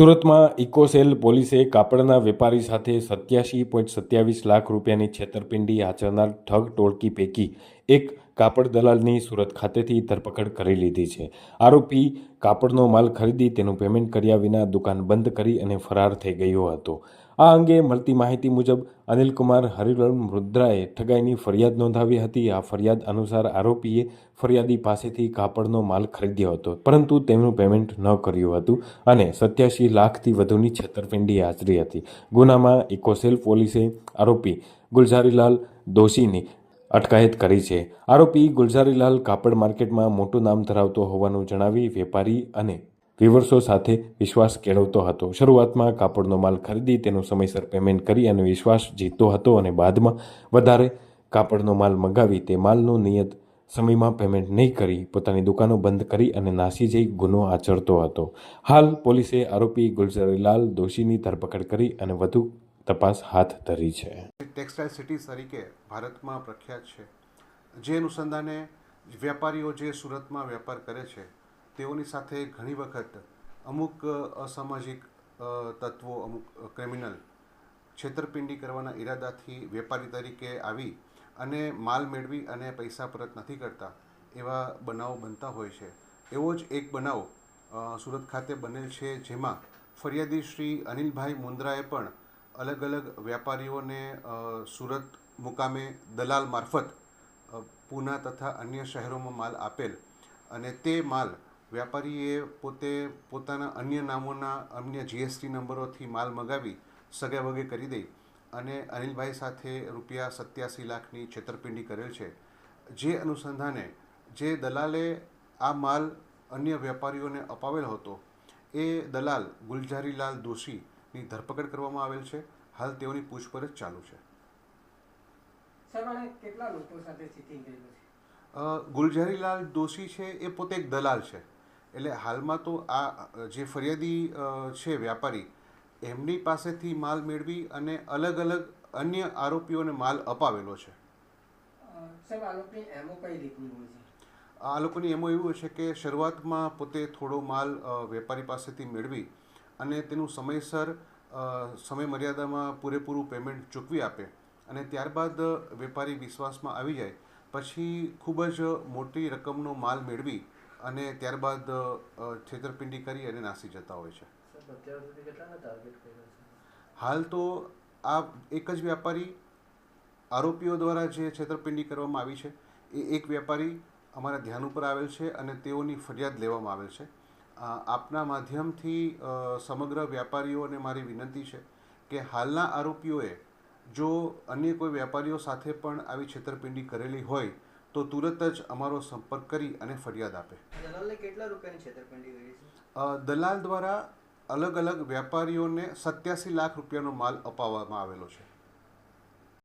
સુરતમાં ઇકોસેલ પોલીસે કાપડના વેપારી સાથે 87.27 લાખ રૂપિયાની છેતરપિંડી આચરનાર ઠગ ટોળકી પૈકી એક કાપડ દલાલની સુરત ખાતેથી ધરપકડ કરી લીધી છે। આરોપી કાપડનો માલ ખરીદી તેનું પેમેન્ટ કર્યા વિના દુકાન બંધ કરી અને ફરાર થઈ ગયો હતો। આ અંગે મળતી માહિતી મુજબ અનિલકુમાર હરિવર્મન રુદ્રાએ ઠગાઈની ફરિયાદ નોંધાવી હતી। આ ફરિયાદ અનુસાર આરોપીએ ફરિયાદી પાસેથી કાપડનો માલ ખરીદ્યો હતો, પરંતુ તેમનું પેમેન્ટ ન કર્યું હતું અને 87 લાખથી વધુની છેતરપિંડી આચરી હતી। ગુનામાં ઇકોસેલ પોલીસે આરોપી ગુલઝારીલાલ દોશીની અટકાયત કરી છે। આરોપી ગુલઝારીલાલ કાપડ માર્કેટમાં મોટું નામ ધરાવતો હોવાનું જણાવી વેપારી અને વિવર્સો સાથે વિશ્વાસ કેળવતો હતો। શરૂઆતમાં કાપડનો માલ ખરીદી તેનું સમયસર પેમેન્ટ કરી અને વિશ્વાસ જીતતો હતો અને બાદમાં વધારે કાપડનો માલ મંગાવી તે માલનું નિયત સમયમાં પેમેન્ટ નહીં કરી પોતાની દુકાનો બંધ કરી અને નાસી જઈ ગુનો આચરતો હતો। હાલ પોલીસે આરોપી ગુલઝારીલાલ દોશીની ધરપકડ કરી અને વધુ તપાસ હાથ ધરી છે। ટેક્સટાઇલ સિટી તરીકે ભારતમાં પ્રખ્યાત છે, જે અનુસંધાને વેપારીઓ જે સુરતમાં વેપાર કરે છે તેઓની સાથે ઘણી વખત અમુક અસામાજિક તત્વો, અમુક ક્રિમિનલ છેતરપિંડી કરવાના ઈરાદાથી વેપારી તરીકે આવી અને માલ મેળવી અને પૈસા પરત નથી કરતા એવા બનાવો બનતા હોય છે। એવો જ એક બનાવ સુરત ખાતે બનેલ છે, જેમાં ફરિયાદી શ્રી અનિલભાઈ મુંદ્રાએ પણ અલગ અલગ વેપારીઓને સુરત મુકામે દલાલ મારફત પૂના તથા અન્ય શહેરોમાં માલ આપેલ અને તે માલ વેપારીએ પોતે પોતાના અન્ય નામોના અન્ય GST નંબરોથી માલ મગાવી સગે વગે કરી દઈ અને અનિલભાઈ સાથે રૂપિયા 87 લાખની છેતરપિંડી કરેલ છે। જે અનુસંધાને જે દલાલે આ માલ અન્ય વેપારીઓને અપાવેલ હતો એ દલાલ ગુલઝારીલાલ દોશીની ધરપકડ કરવામાં આવેલ છે। હાલ તેઓની પૂછપરછ ચાલુ છે। કેટલા લોકો સાથે ચીટિંગ કરેલું છે? ગુલઝારીલાલ દોશી છે એ પોતે એક દલાલ છે, એટલે હાલમાં તો આ જે ફરિયાદી છે વેપારી, એમની પાસેથી માલ મેળવી અને અલગ અલગ અન્ય આરોપીઓને માલ અપાવેલો છે। આ લોકોની એમો કઈ રીતની હોય છે? આ લોકોની એમો એવું છે કે શરૂઆતમાં પોતે થોડો માલ વેપારી પાસેથી મેળવી અને તેનું સમયસર સમય મર્યાદામાં પૂરેપૂરું પેમેન્ટ ચૂકવી આપે અને ત્યારબાદ વેપારી વિશ્વાસમાં આવી જાય પછી ખૂબ જ મોટી રકમનો માલ મેળવી અને ત્યારબાદ છેતરપિંડી કરી અને નાસી જતા હોય છે। હાલ તો આ એક જ વ્યાપારી આરોપીઓ દ્વારા જે છેતરપિંડી કરવામાં આવી છે એ એક વેપારી અમારા ધ્યાન ઉપર આવેલ છે અને તેઓની ફરિયાદ લેવામાં આવેલ છે। આપના માધ્યમથી સમગ્ર વ્યાપારીઓને મારી વિનંતી છે કે હાલના આરોપીઓએ જો અન્ય કોઈ વેપારીઓ સાથે પણ આવી છેતરપિંડી કરેલી હોય તો તુરંત જ અમારો સંપર્ક કરી અને ફરિયાદ આપે। દલાલને કેટલા રૂપિયાની છેતરપિંડી કરી છે? દલાલ દ્વારા અલગ અલગ વેપારીઓને 87 લાખ રૂપિયાનો માલ અપાવવામાં આવેલો છે।